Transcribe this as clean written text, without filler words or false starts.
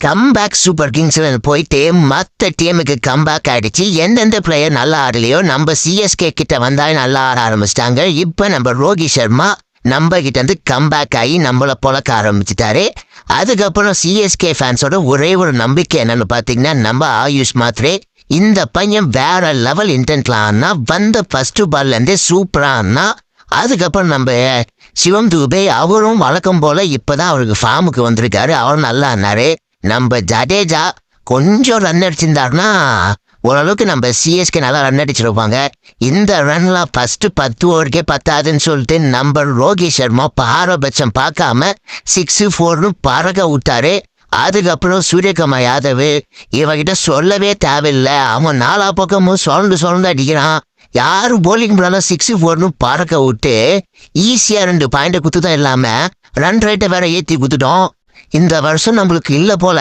Comeback super Kings போயிட்டு மற்ற டீமுக்கு கம்பேக் ஆயிடுச்சு. எந்தெந்த பிளேயர் நல்லா ஆடலையோ நம்ம சிஎஸ்கே கிட்ட வந்தா நல்லா ஆட ஆரம்பிச்சிட்டாங்க. இப்ப நம்ம ரோஹித் சர்மா நம்ம கிட்ட இருந்து கம்பேக் ஆகி நம்மள பொழக்க ஆரம்பிச்சுட்டாரு. அதுக்கப்புறம் சிஎஸ்கே ஃபேன்ஸோட ஒரே ஒரு நம்பிக்கை என்னன்னு பாத்தீங்கன்னா நம்ம ஆயுஷ் மாத்ரே. இந்த பையன் வேற லெவல் இன்டென்ட்லான்னா வந்த ஃபர்ஸ்ட் பால்ல இருந்தே சூப்பரானா. அதுக்கப்புறம் நம்ம சிவம் தூபே அவரும் வழக்கம் போல இப்பதான் அவருக்கு ஃபார்முக்கு வந்திருக்காரு. அவரும் நல்லா ஆனாரு. நம்ம ஜடேஜா கொஞ்சம் ரன் அடிச்சிருந்தாருன்னா ஓரளவுக்கு நம்ம சிஎஸ்கே நல்லா ரன் அடிச்சிருப்பாங்க. இந்த ரன்லாம் ஃபர்ஸ்ட் 10 ஓவருக்கே பத்தாதுன்னு சொல்லிட்டு நம்ம ரோஹித் சர்மா பாரபட்சம் பார்க்காம 6-4 பறக்க விட்டாரு. அதுக்கப்புறம் சூரியகுமார் யாதவ் இவகிட்ட சொல்லவே தேவையில்லை. அவன் 4 பக்கமும் சொல்ந்து அடிக்கிறான். யாரு போலிங் பண்ணாலும் 6-4 பறக்க விட்டு ஈஸியா 2 பாயிண்ட் குத்துதான் இல்லாம ரன் ரேட்டை வேற ஏத்தி குத்துட்டோம். இந்த வருஷம் நம்மளுக்கு இல்ல போல.